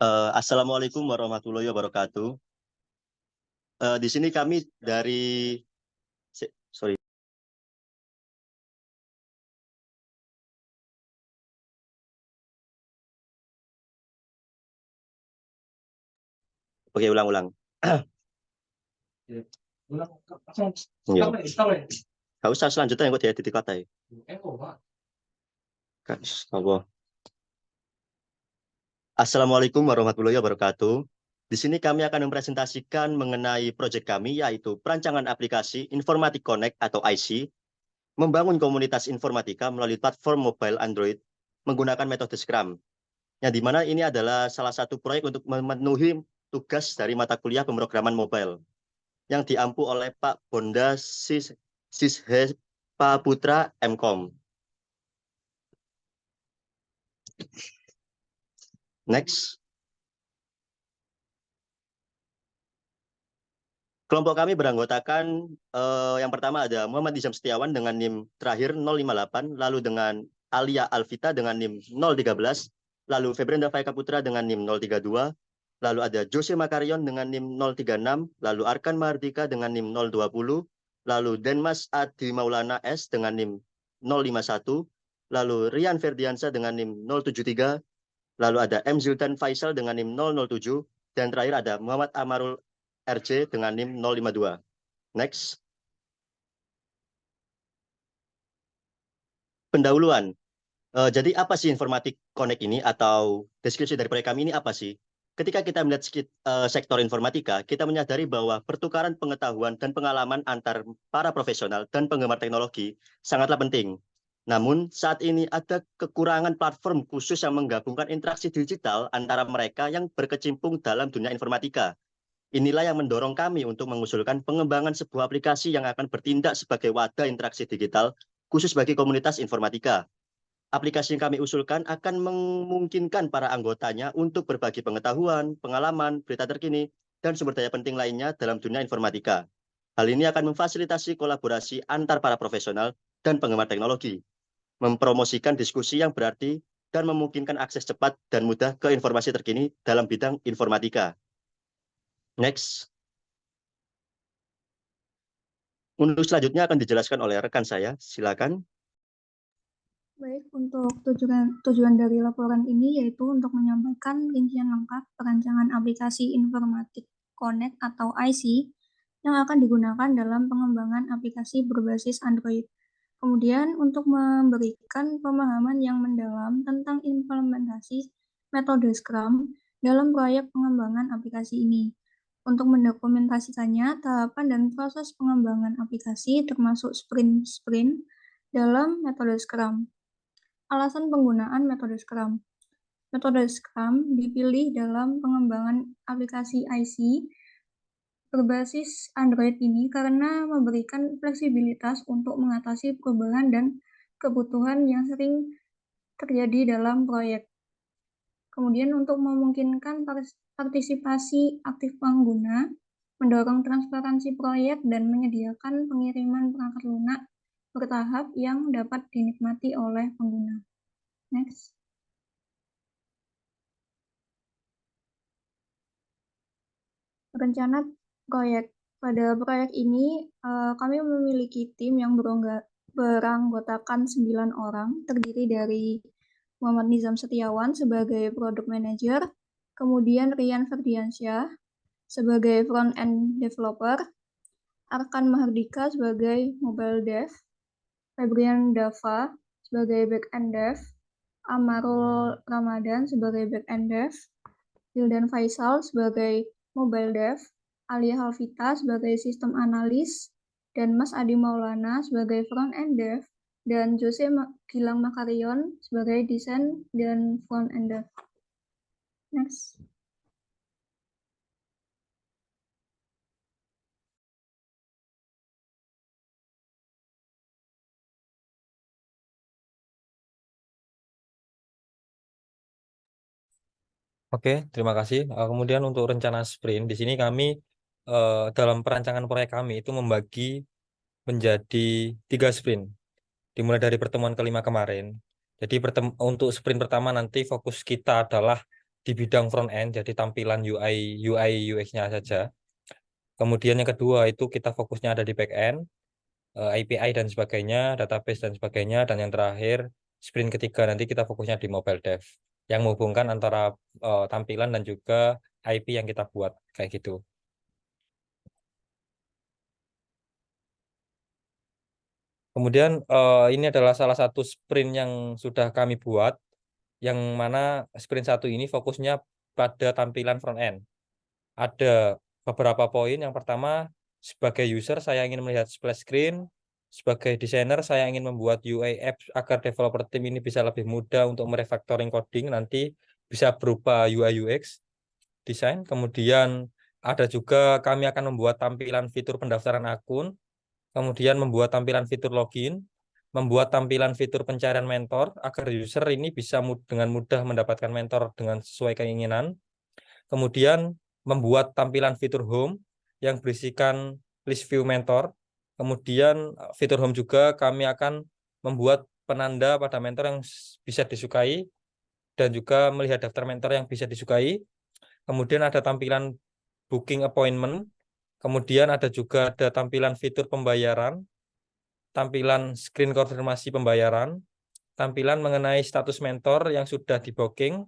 Assalamualaikum warahmatullahi wabarakatuh. Di sini kami dari, sorry, oke ulang-ulang. Iya. Gak usah selanjutnya yang dia titik kata ya. Assalamualaikum warahmatullahi wabarakatuh. Di sini kami akan mempresentasikan mengenai proyek kami, yaitu perancangan aplikasi Informatik Connect atau IC, membangun komunitas informatika melalui platform mobile Android menggunakan metode Scrum. Yang dimana ini adalah salah satu proyek untuk memenuhi tugas dari mata kuliah pemrograman mobile yang diampu oleh Pak Bonda Sishepa Putra MKOM. Next. Kelompok kami beranggotakan yang pertama ada Muhammad Nizam Setiawan dengan NIM terakhir 058, lalu dengan Alia Alvita dengan NIM 013, lalu Febrenda Faika Putra dengan NIM 032, lalu ada Jose Makarion dengan NIM 036, lalu Arkan Mahardika dengan NIM 020, lalu Denmas Adi Maulana S dengan NIM 051, lalu Rian Ferdiansa dengan NIM 073, lalu ada M. Zultan Faisal dengan NIM 007, dan terakhir ada Muhammad Amarul RJ dengan NIM 052. Next. Pendahuluan. Jadi apa sih Informatik Connect ini, atau deskripsi dari proyek kami ini apa sih? Ketika kita melihat sektor informatika, kita menyadari bahwa pertukaran pengetahuan dan pengalaman antar para profesional dan penggemar teknologi sangatlah penting. Namun, saat ini ada kekurangan platform khusus yang menggabungkan interaksi digital antara mereka yang berkecimpung dalam dunia informatika. Inilah yang mendorong kami untuk mengusulkan pengembangan sebuah aplikasi yang akan bertindak sebagai wadah interaksi digital khusus bagi komunitas informatika. Aplikasi yang kami usulkan akan memungkinkan para anggotanya untuk berbagi pengetahuan, pengalaman, berita terkini, dan sumber daya penting lainnya dalam dunia informatika. Hal ini akan memfasilitasi kolaborasi antar para profesional dan penggemar teknologi, mempromosikan diskusi yang berarti, dan memungkinkan akses cepat dan mudah ke informasi terkini dalam bidang informatika. Next. Untuk selanjutnya akan dijelaskan oleh rekan saya. Silakan. Baik, untuk tujuan dari laporan ini yaitu untuk menyampaikan rincian lengkap perancangan aplikasi Informatik Connect atau IC yang akan digunakan dalam pengembangan aplikasi berbasis Android. Kemudian untuk memberikan pemahaman yang mendalam tentang implementasi metode Scrum dalam proyek pengembangan aplikasi ini. Untuk mendokumentasikannya, tahapan dan proses pengembangan aplikasi termasuk sprint dalam metode Scrum. Alasan penggunaan metode Scrum. Metode Scrum dipilih dalam pengembangan aplikasi IC berbasis Android ini karena memberikan fleksibilitas untuk mengatasi perubahan dan kebutuhan yang sering terjadi dalam proyek. Kemudian untuk memungkinkan partisipasi aktif pengguna, mendorong transparansi proyek, dan menyediakan pengiriman perangkat lunak bertahap yang dapat dinikmati oleh pengguna. Next. Rencana proyek. Pada proyek ini, kami memiliki tim yang beranggotakan 9 orang, terdiri dari Muhammad Nizam Setiawan sebagai Product Manager, kemudian Rian Ferdiansyah sebagai Front-End Developer, Arkan Mahardika sebagai Mobile Dev, Febrian Dava sebagai Back-End Dev, Amarul Ramadan sebagai Back-End Dev, Wildan Faisal sebagai Mobile Dev, Alia Halvita sebagai Sistem Analis, dan Mas Adi Maulana sebagai Front-End Dev, dan Jose Gilang Makarion sebagai Desain dan Front-End Dev. Next. Oke, terima kasih. Kemudian untuk rencana sprint, di sini kami dalam perancangan proyek kami itu membagi menjadi 3 sprint, dimulai dari pertemuan kelima kemarin. Jadi untuk sprint pertama nanti fokus kita adalah di bidang front end, jadi tampilan UI UX-nya saja. Kemudian yang kedua itu kita fokusnya ada di back end, API dan sebagainya, database dan sebagainya, dan yang terakhir sprint ketiga nanti kita fokusnya di mobile dev yang menghubungkan antara tampilan dan juga IP yang kita buat kayak gitu. Kemudian ini adalah salah satu sprint yang sudah kami buat, yang mana sprint 1 ini fokusnya pada tampilan front end. Ada beberapa poin. Yang pertama, sebagai user saya ingin melihat splash screen. Sebagai desainer saya ingin membuat UI apps agar developer tim ini bisa lebih mudah untuk merefactoring coding, nanti bisa berupa UI UX desain. Kemudian ada juga kami akan membuat tampilan fitur pendaftaran akun, kemudian membuat tampilan fitur login, membuat tampilan fitur pencarian mentor agar user ini bisa dengan mudah mendapatkan mentor dengan sesuai keinginan. Kemudian membuat tampilan fitur home yang berisikan list view mentor. Kemudian fitur home juga kami akan membuat penanda pada mentor yang bisa disukai dan juga melihat daftar mentor yang bisa disukai. Kemudian ada tampilan booking appointment. Kemudian ada juga tampilan fitur pembayaran, tampilan screen konfirmasi pembayaran, tampilan mengenai status mentor yang sudah di booking,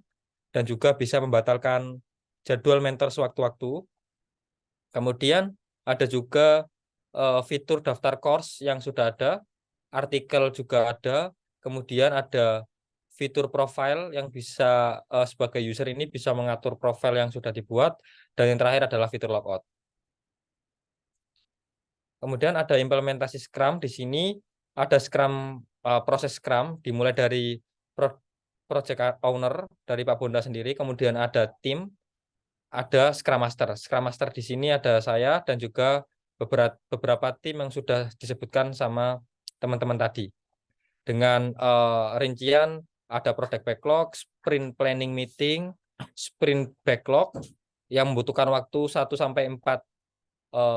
dan juga bisa membatalkan jadwal mentor sewaktu-waktu. Kemudian ada juga fitur daftar course yang sudah ada, artikel juga ada, kemudian ada fitur profile yang bisa sebagai user ini bisa mengatur profile yang sudah dibuat, dan yang terakhir adalah fitur logout. Kemudian ada implementasi Scrum. Di sini ada Scrum, proses Scrum dimulai dari project owner dari Pak Bonda sendiri, kemudian ada tim, ada Scrum Master. Scrum Master di sini ada saya dan juga beberapa tim yang sudah disebutkan sama teman-teman tadi. Dengan rincian ada project backlog, sprint planning meeting, sprint backlog yang membutuhkan waktu 1-4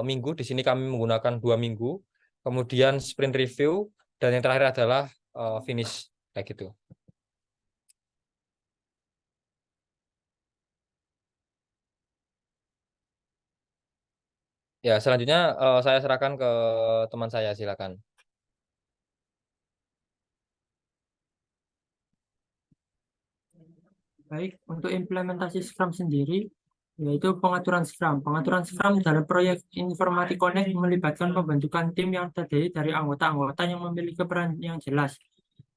minggu. Di sini kami menggunakan 2 minggu. Kemudian sprint review, dan yang terakhir adalah finish kayak gitu. Ya, selanjutnya saya serahkan ke teman saya, silakan. Baik, untuk implementasi Scrum sendiri, yaitu pengaturan Scrum. Pengaturan Scrum dalam proyek Informatik Connect melibatkan pembentukan tim yang terdiri dari anggota-anggota yang memiliki peran yang jelas,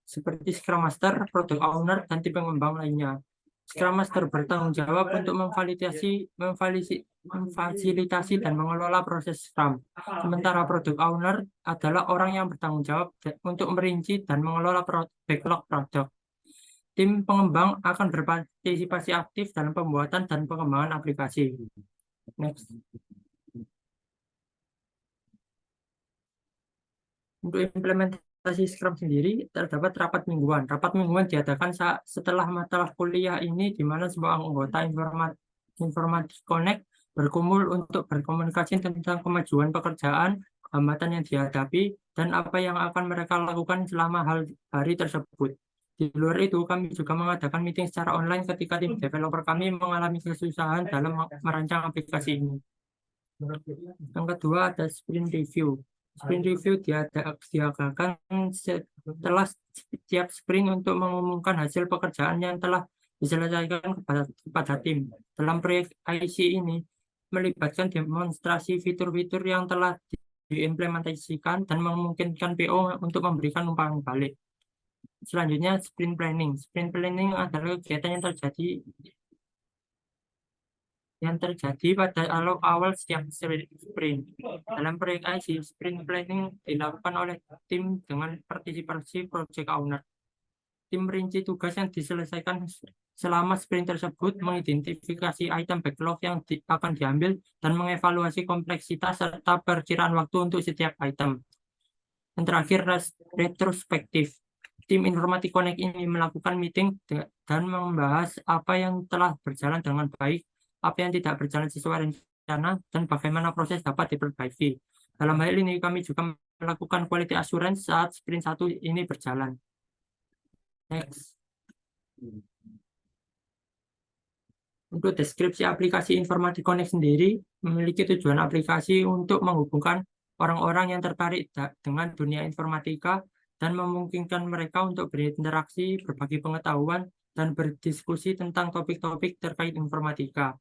seperti Scrum Master, Product Owner, dan tim pengembang lainnya. Scrum Master bertanggung jawab untuk memfasilitasi dan mengelola proses Scrum. Sementara Product Owner adalah orang yang bertanggung jawab untuk merinci dan mengelola backlog produk. Tim pengembang akan berpartisipasi aktif dalam pembuatan dan pengembangan aplikasi. Next. Untuk implementasi Scrum sendiri, terdapat rapat mingguan. Rapat mingguan diadakan setelah mata kuliah ini, di mana semua anggota Informatik Connect berkumpul untuk berkomunikasi tentang kemajuan pekerjaan, hambatan yang dihadapi, dan apa yang akan mereka lakukan selama hari tersebut. Di luar itu, kami juga mengadakan meeting secara online ketika tim developer kami mengalami kesusahan dalam merancang aplikasi ini. Yang kedua ada sprint review. Sprint review diadakan setelah setiap sprint untuk mengumumkan hasil pekerjaan yang telah diselesaikan kepada tim. Dalam proyek IC ini melibatkan demonstrasi fitur-fitur yang telah diimplementasikan dan memungkinkan PO untuk memberikan umpan balik. Selanjutnya sprint planning. Sprint planning adalah kegiatan yang terjadi pada awal setiap sprint. Dalam proyek IC, sprint planning dilakukan oleh tim dengan partisipasi project owner. Tim merinci tugas yang diselesaikan selama sprint tersebut, mengidentifikasi item backlog yang akan diambil, dan mengevaluasi kompleksitas serta perkiraan waktu untuk setiap item. Yang terakhir, retrospektif. Tim Informatik Connect ini melakukan meeting dan membahas apa yang telah berjalan dengan baik, apa yang tidak berjalan sesuai rencana, dan bagaimana proses dapat diperbaiki. Dalam hal ini, kami juga melakukan quality assurance saat sprint 1 ini berjalan. Next. Untuk deskripsi aplikasi Informatik Connect sendiri memiliki tujuan aplikasi untuk menghubungkan orang-orang yang tertarik dengan dunia informatika dan memungkinkan mereka untuk berinteraksi, berbagi pengetahuan, dan berdiskusi tentang topik-topik terkait informatika.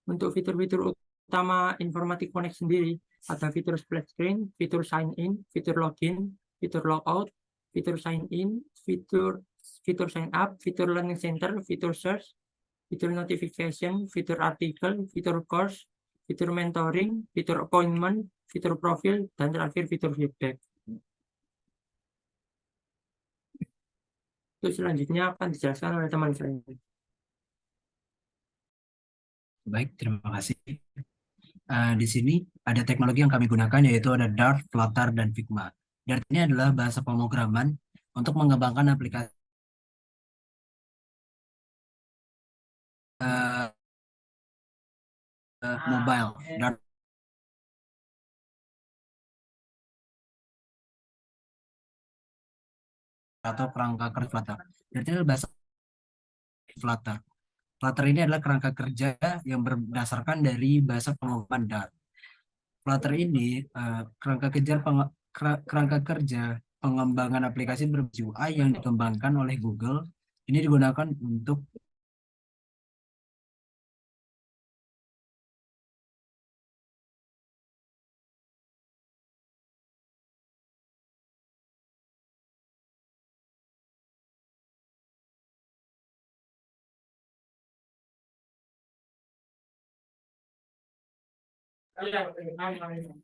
Untuk fitur-fitur utama Informatik Connect sendiri, ada fitur splash screen, fitur sign in, fitur login, fitur logout, fitur sign in, fitur sign up, fitur learning center, fitur search, fitur notification, fitur artikel, fitur course, fitur mentoring, fitur appointment, fitur profil, dan terakhir fitur feedback. Itu selanjutnya akan dijelaskan oleh teman saya. Baik, terima kasih. Di sini ada teknologi yang kami gunakan yaitu ada Dart, Flutter, dan Figma. Dart ini adalah bahasa pemrograman untuk mengembangkan aplikasi mobile. Dart atau kerangka kerja Flutter. Dart ini adalah bahasa Flutter. Flutter ini adalah kerangka kerja yang berdasarkan dari bahasa pemrograman Dart. Flutter ini kerangka kerja pengembangan aplikasi berbasis UI yang dikembangkan oleh Google. Ini digunakan untuk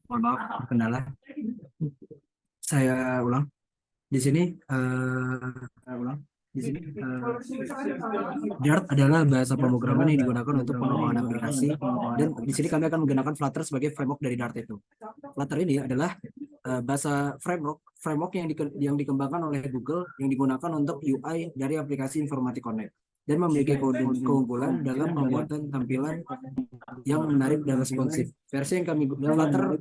mohon maaf kendala. Saya ulang. Di sini Dart adalah bahasa pemrograman yang digunakan untuk pengembangan aplikasi, dan di sini kami akan menggunakan Flutter sebagai framework dari Dart itu. Flutter ini adalah bahasa framework yang dikembangkan oleh Google yang digunakan untuk UI dari aplikasi Informatik Connect dan memiliki keunggulan dalam pembuatan tampilan yang menarik dan responsif. Versi yang kami gunakan adalah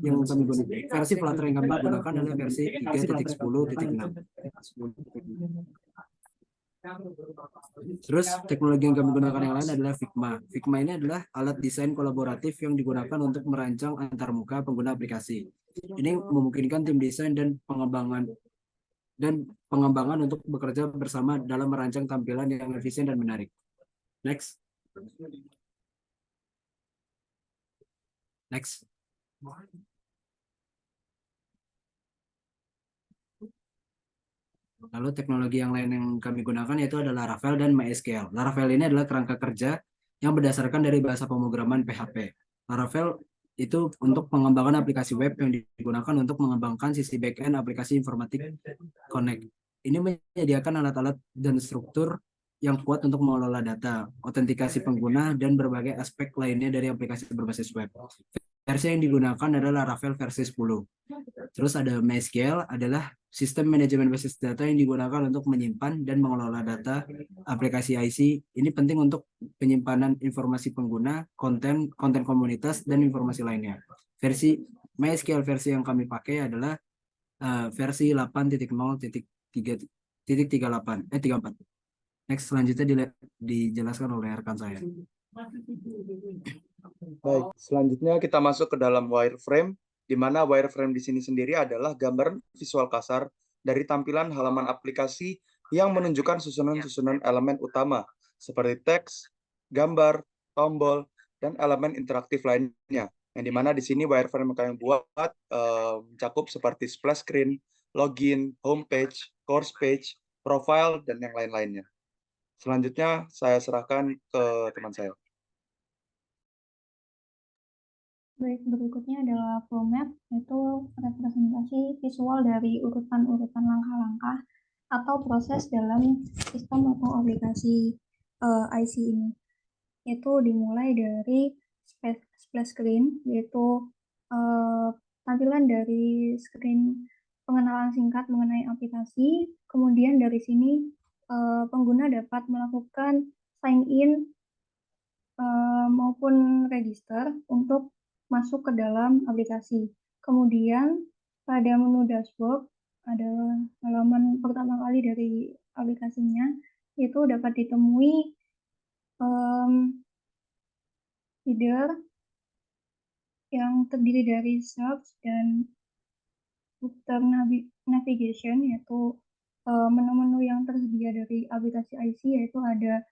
versi 3.10.6. Terus teknologi yang kami gunakan yang lain adalah Figma. Figma ini adalah alat desain kolaboratif yang digunakan untuk merancang antarmuka pengguna aplikasi. Ini memungkinkan tim desain dan pengembangan untuk bekerja bersama dalam merancang tampilan yang efisien dan menarik. Next. Lalu teknologi yang lain yang kami gunakan yaitu adalah Laravel dan MySQL. Laravel ini adalah kerangka kerja yang berdasarkan dari bahasa pemrograman PHP. Laravel itu untuk pengembangan aplikasi web yang digunakan untuk mengembangkan sisi back-end aplikasi Informatik Connect. Ini menyediakan alat-alat dan struktur yang kuat untuk mengelola data, autentikasi pengguna, dan berbagai aspek lainnya dari aplikasi berbasis web. Versi yang digunakan adalah Laravel versi 10. Terus ada MySQL adalah sistem manajemen basis data yang digunakan untuk menyimpan dan mengelola data aplikasi IC. Ini penting untuk penyimpanan informasi pengguna, konten komunitas, dan informasi lainnya. Versi MySQL versi yang kami pakai adalah versi 8.0.34. Next, selanjutnya dijelaskan oleh rekan saya. Baik, selanjutnya kita masuk ke dalam wireframe, di mana wireframe di sini sendiri adalah gambaran visual kasar dari tampilan halaman aplikasi yang menunjukkan susunan-susunan elemen utama, seperti teks, gambar, tombol, dan elemen interaktif lainnya. Yang di mana di sini wireframe yang kami buat mencakup seperti splash screen, login, homepage, course page, profile, dan yang lain-lainnya. Selanjutnya saya serahkan ke teman saya. Baik, berikutnya adalah flow map, yaitu representasi visual dari urutan-urutan langkah-langkah atau proses dalam sistem atau aplikasi IC ini. Yaitu dimulai dari splash screen, yaitu tampilan dari screen pengenalan singkat mengenai aplikasi. Kemudian dari sini pengguna dapat melakukan sign in maupun register untuk masuk ke dalam aplikasi. Kemudian pada menu dashboard adalah halaman pertama kali dari aplikasinya, itu dapat ditemui feeder yang terdiri dari search dan footer navigation, yaitu menu-menu yang tersedia dari aplikasi IC, yaitu ada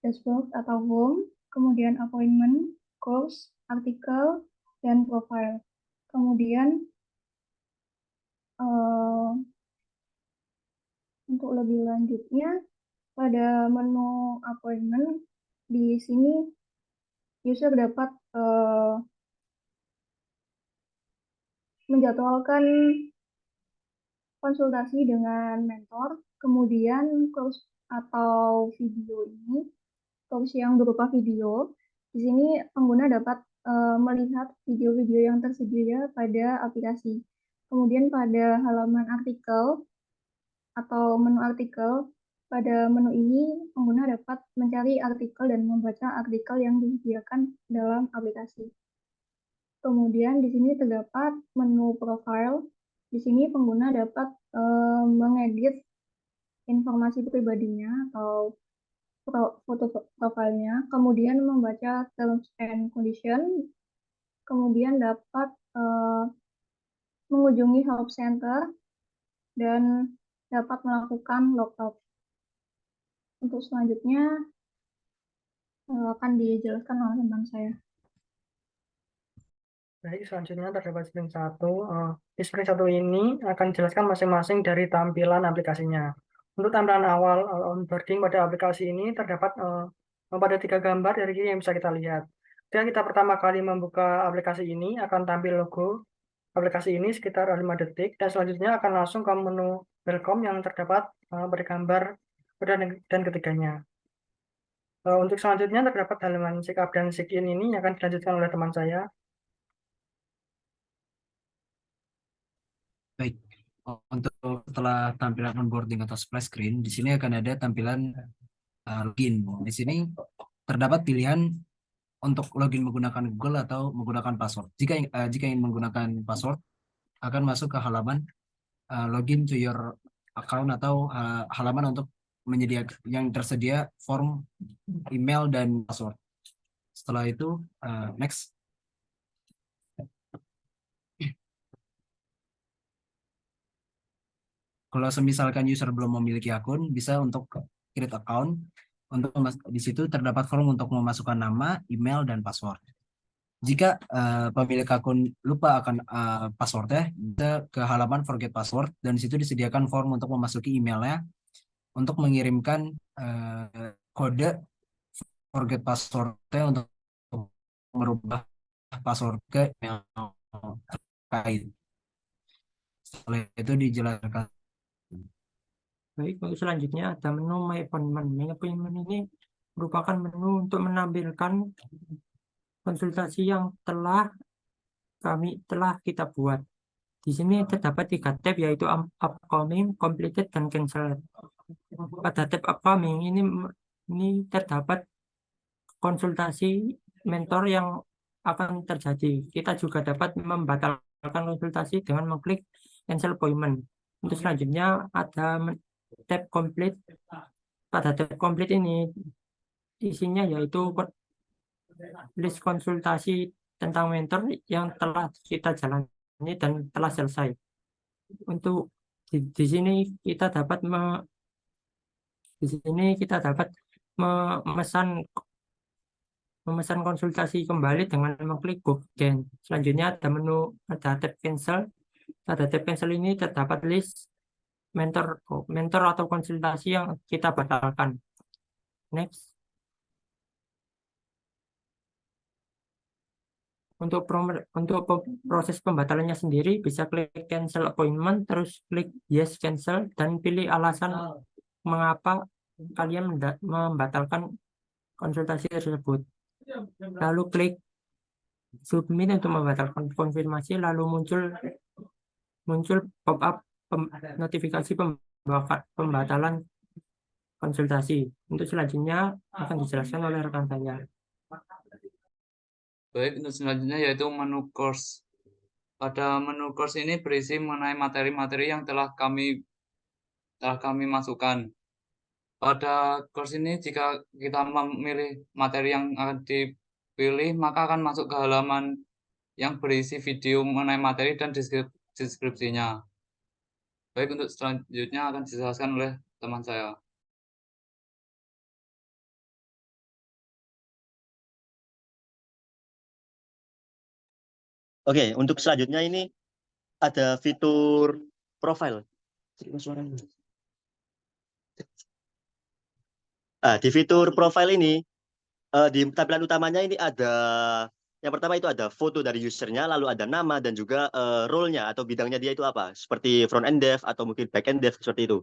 dashboard atau home, kemudian appointment, course, artikel, dan profile. Kemudian untuk lebih lanjutnya, pada menu appointment di sini user dapat menjadwalkan konsultasi dengan mentor, kemudian course atau video ini, course yang berupa video. Di sini pengguna dapat melihat video-video yang tersedia pada aplikasi. Kemudian pada halaman artikel atau menu artikel, pada menu ini pengguna dapat mencari artikel dan membaca artikel yang disediakan dalam aplikasi. Kemudian di sini terdapat menu profile. Di sini pengguna dapat mengedit informasi pribadinya atau foto profilnya, kemudian membaca terms and condition, kemudian dapat mengunjungi help center, dan dapat melakukan logout. Untuk selanjutnya akan dijelaskan oleh teman saya. Baik, selanjutnya terdapat sprint 1. Di sprint 1 ini akan dijelaskan masing-masing dari tampilan aplikasinya. Untuk tampilan awal onboarding pada aplikasi ini terdapat pada 3 gambar dari kiri yang bisa kita lihat. Ketika kita pertama kali membuka aplikasi ini akan tampil logo aplikasi ini sekitar 5 detik dan selanjutnya akan langsung ke menu welcome yang terdapat pada gambar dan ketiganya. Untuk selanjutnya terdapat halaman sign up dan sign in ini yang akan dilanjutkan oleh teman saya. Baik, untuk setelah tampilan onboarding atau splash screen, di sini akan ada tampilan login. Di sini terdapat pilihan untuk login menggunakan Google atau menggunakan password. Jika ingin menggunakan password, akan masuk ke halaman login to your account atau halaman untuk menyediakan yang tersedia form email dan password. Setelah itu next. Kalau semisalkan user belum memiliki akun, bisa untuk create account. Untuk di situ terdapat form untuk memasukkan nama, email, dan password. Jika pemilik akun lupa akan passwordnya, bisa ke halaman forget password dan di situ disediakan form untuk memasuki emailnya untuk mengirimkan kode forget passwordnya untuk merubah password ke email terkait. Setelah itu dijelaskan. Baik, untuk selanjutnya ada menu My Appointment. My Appointment ini merupakan menu untuk menampilkan konsultasi yang telah kita buat. Di sini terdapat 3 tab, yaitu upcoming, completed, dan cancel. Pada tab upcoming ini terdapat konsultasi mentor yang akan terjadi. Kita juga dapat membatalkan konsultasi dengan mengklik cancel appointment. Untuk selanjutnya ada tab complete. Pada tab complete ini isinya yaitu list konsultasi tentang mentor yang telah kita jalani dan telah selesai. Untuk di sini kita dapat memesan konsultasi kembali dengan mengklik book again. Selanjutnya ada tab cancel. Pada tab cancel ini terdapat list mentor atau konsultasi yang kita batalkan. Next. Untuk proses pembatalannya sendiri bisa klik cancel appointment, terus klik yes cancel, dan pilih alasan mengapa kalian membatalkan konsultasi tersebut. Lalu klik submit untuk membatalkan konfirmasi, lalu muncul pop-up notifikasi pembatalan konsultasi. Untuk selanjutnya akan dijelaskan oleh rekan saya. Baik, untuk selanjutnya yaitu menu course. Pada menu course ini berisi mengenai materi-materi yang telah kami masukkan. Pada course ini jika kita memilih materi yang akan pilih, maka akan masuk ke halaman yang berisi video mengenai materi dan deskripsinya. Baik, untuk selanjutnya akan dijelaskan oleh teman saya. Oke, untuk selanjutnya ini ada fitur profile. Di fitur profile ini, di tampilan utamanya ini ada, yang pertama itu ada foto dari usernya, lalu ada nama dan juga role-nya atau bidangnya dia itu apa, seperti front end dev atau mungkin back end dev seperti itu.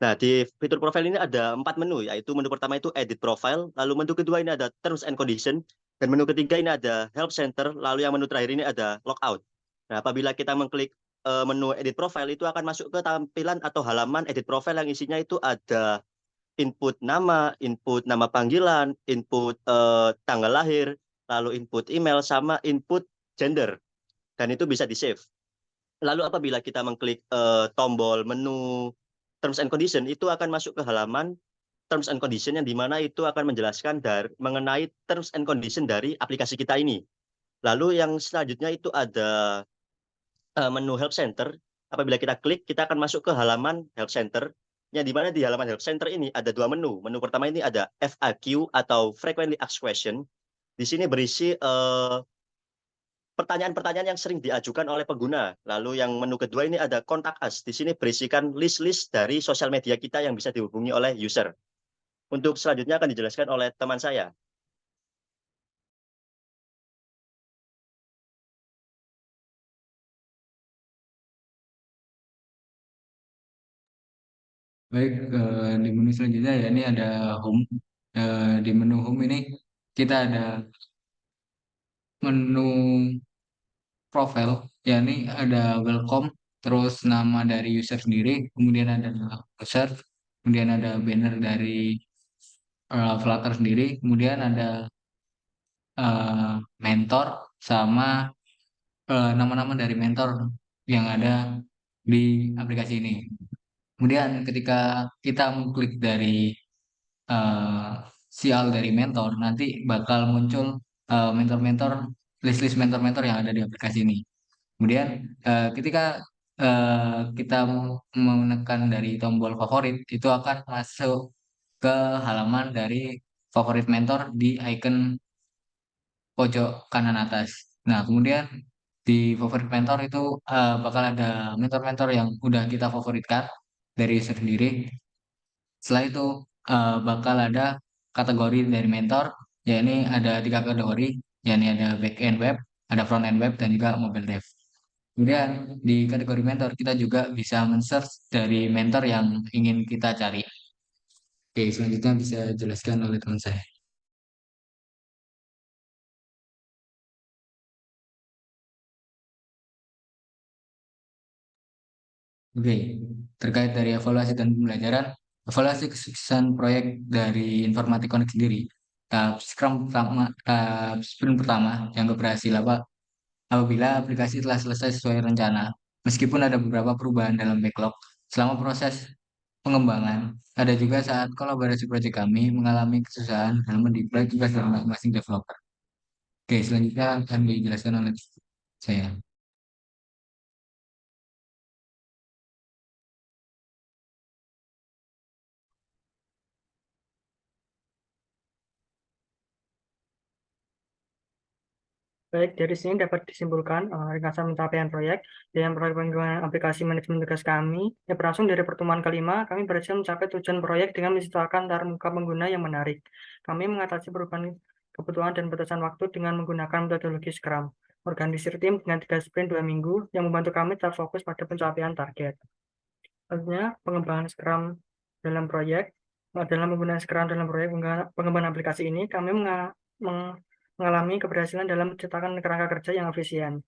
Nah, di fitur profile ini ada 4 menu, yaitu menu pertama itu edit profile, lalu menu kedua ini ada terms and condition, dan menu ketiga ini ada help center, lalu yang menu terakhir ini ada logout. Nah, apabila kita mengklik menu edit profile, itu akan masuk ke tampilan atau halaman edit profile yang isinya itu ada input nama panggilan, input tanggal lahir, lalu input email, sama input gender. Dan itu bisa di-save. Lalu apabila kita mengklik tombol menu terms and condition, itu akan masuk ke halaman terms and condition yang dimana itu akan menjelaskan mengenai terms and condition dari aplikasi kita ini. Lalu yang selanjutnya itu ada menu help center. Apabila kita klik, kita akan masuk ke halaman help center, yang dimana di halaman help center ini ada 2 menu. Menu pertama ini ada FAQ atau frequently asked question. Di sini berisi pertanyaan-pertanyaan yang sering diajukan oleh pengguna. Lalu yang menu kedua ini ada Contact Us. Di sini berisikan list-list dari sosial media kita yang bisa dihubungi oleh user. Untuk selanjutnya akan dijelaskan oleh teman saya. Baik, di menu selanjutnya ya ini ada home. Di menu home ini kita ada menu profile, ya ini ada welcome, terus nama dari user sendiri, kemudian ada user, kemudian ada banner dari Flutter sendiri, kemudian ada mentor sama nama-nama dari mentor yang ada di aplikasi ini. Kemudian ketika kita mengklik dari sial dari mentor, nanti bakal muncul mentor-mentor, list-list mentor-mentor yang ada di aplikasi ini. Kemudian ketika kita menekan dari tombol favorit, itu akan masuk ke halaman dari favorit mentor di icon pojok kanan atas. Nah, kemudian di favorit mentor itu bakal ada mentor-mentor yang udah kita favoritkan dari user sendiri. Setelah itu bakal ada kategori dari mentor, ya ini ada 3 kategori, yakni ada back end web, ada front end web, dan juga mobile dev. Kemudian di kategori mentor kita juga bisa men-search dari mentor yang ingin kita cari. Oke, selanjutnya bisa jelaskan oleh teman saya. Oke, terkait dari evaluasi dan pembelajaran, evaluasi kesuksesan proyek dari Informatik Connect sendiri. Tahap sprint pertama yang berhasil apabila aplikasi telah selesai sesuai rencana, meskipun ada beberapa perubahan dalam backlog selama proses pengembangan. Ada juga saat kolaborasi proyek kami mengalami kesusahan dalam mendeploy tugas dari masing-masing developer. Oke, selanjutnya akan dijelaskan oleh saya. Baik, dari sini dapat disimpulkan ringkasan pencapaian proyek dan proyek pengembangan aplikasi manajemen tugas kami yang berlangsung dari pertemuan kelima. Kami berhasil mencapai tujuan proyek dengan menciptakan antar muka pengguna yang menarik. Kami mengatasi perubahan kebutuhan dan batasan waktu dengan menggunakan metodologi Scrum. Organisir tim dengan 3 sprint 2 minggu yang membantu kami terfokus pada pencapaian target. Selanjutnya, pengembangan Scrum dalam proyek. Dalam menggunakan Scrum dalam proyek pengembangan aplikasi ini, kami mengalami keberhasilan dalam menciptakan kerangka kerja yang efisien.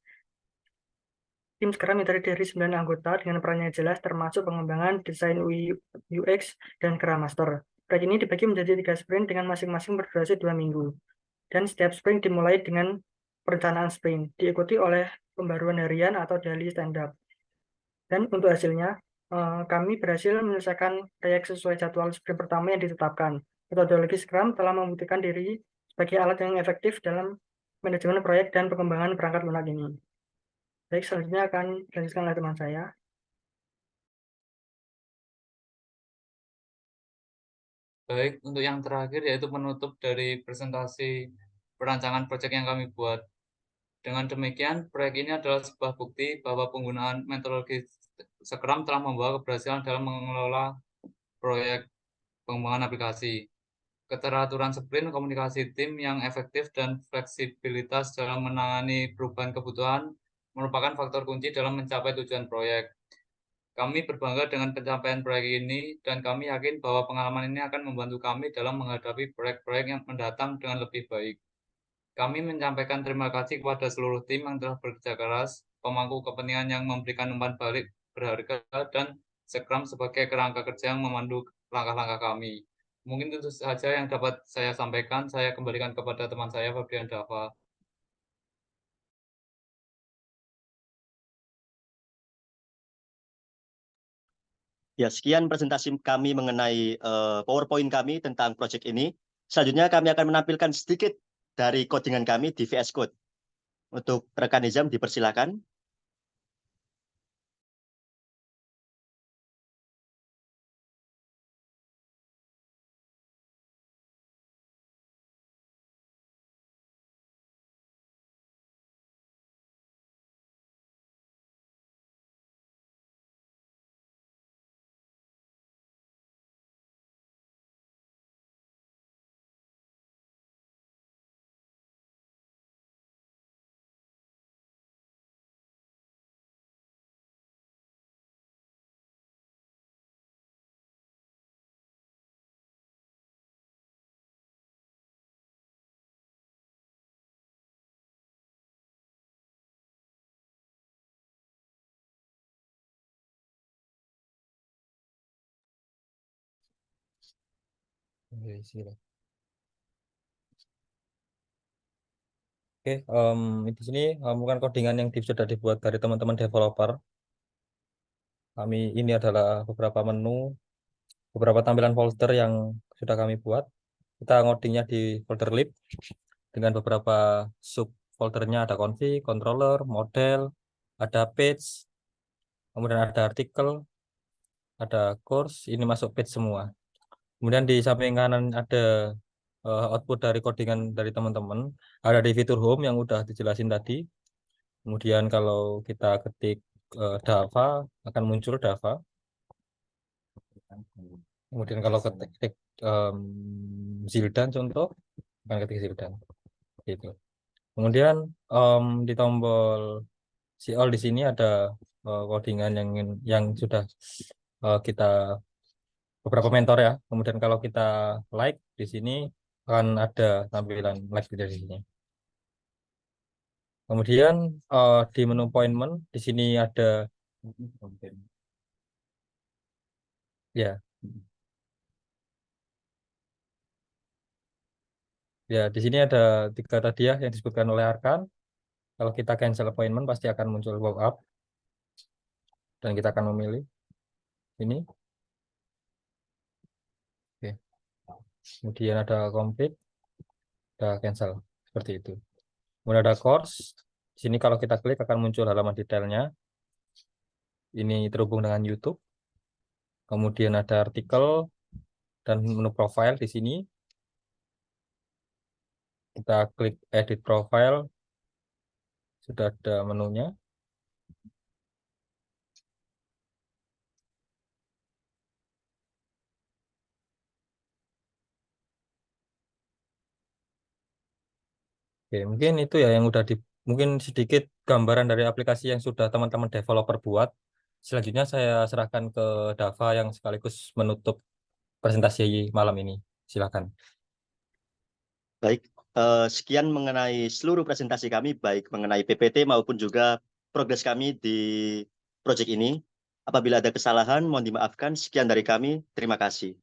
Tim Scrum terdiri dari 9 anggota dengan peran yang jelas, termasuk pengembangan desain UI, UX, dan Scrum Master. Proyek ini dibagi menjadi 3 sprint dengan masing-masing berdurasi 2 minggu. Dan setiap sprint dimulai dengan perencanaan sprint, diikuti oleh pembaruan harian atau daily stand-up. Dan untuk hasilnya, kami berhasil menyelesaikan proyek sesuai jadwal sprint pertama yang ditetapkan. Metodologi Scrum telah membuktikan diri sebagai alat yang efektif dalam manajemen proyek dan pengembangan perangkat lunak ini. Baik, selanjutnya akan dilanjutkan oleh teman saya. Baik, untuk yang terakhir yaitu penutup dari presentasi perancangan proyek yang kami buat. Dengan demikian, proyek ini adalah sebuah bukti bahwa penggunaan metodologi Scrum telah membawa keberhasilan dalam mengelola proyek pengembangan aplikasi. Keteraturan sprint, komunikasi tim yang efektif, dan fleksibilitas dalam menangani perubahan kebutuhan merupakan faktor kunci dalam mencapai tujuan proyek. Kami berbangga dengan pencapaian proyek ini, dan kami yakin bahwa pengalaman ini akan membantu kami dalam menghadapi proyek-proyek yang mendatang dengan lebih baik. Kami menyampaikan terima kasih kepada seluruh tim yang telah bekerja keras, pemangku kepentingan yang memberikan umpan balik berharga, dan Scrum sebagai kerangka kerja yang memandu langkah-langkah kami. Mungkin itu saja yang dapat saya sampaikan. Saya kembalikan kepada teman saya, Fabian Dava. Ya, sekian presentasi kami mengenai PowerPoint kami tentang proyek ini. Selanjutnya kami akan menampilkan sedikit dari codingan kami di VS Code. Untuk rekan Nizam dipersilakan. Oke, di sini bukan codingan yang sudah dibuat dari teman-teman developer. Ini adalah beberapa menu, beberapa tampilan folder yang sudah kami buat. Kita ngodingnya di folder lib dengan beberapa sub foldernya, ada config, controller, model, ada page, kemudian ada artikel, ada course, ini masuk page semua. Kemudian di samping kanan ada output dari codingan dari teman-teman, ada di fitur home yang udah dijelasin tadi. Kemudian kalau kita ketik Dava, akan muncul Dava. Kemudian kalau ketik Zildan contoh, akan ketik Zildan. Gitu. Kemudian di tombol see all di sini ada codingan yang sudah kita beberapa mentor ya. Kemudian kalau kita like di sini akan ada tampilan like dari sini. Kemudian di menu appointment di sini ada ya. Ya, di sini ada 3 tadi ya yang disebutkan oleh Arkan. Kalau kita cancel appointment pasti akan muncul pop-up dan kita akan memilih ini. Oke. Kemudian ada complete, ada cancel seperti itu. Kemudian ada course. Di sini kalau kita klik akan muncul halaman detailnya. Ini terhubung dengan YouTube. Kemudian ada artikel dan menu profile di sini. Kita klik edit profile. Sudah ada menunya. Oke, mungkin itu ya yang udah mungkin sedikit gambaran dari aplikasi yang sudah teman-teman developer buat. Selanjutnya saya serahkan ke Dava yang sekaligus menutup presentasi malam ini. Silakan. Baik, sekian mengenai seluruh presentasi kami, baik mengenai PPT maupun juga progres kami di proyek ini. Apabila ada kesalahan, mohon dimaafkan. Sekian dari kami. Terima kasih.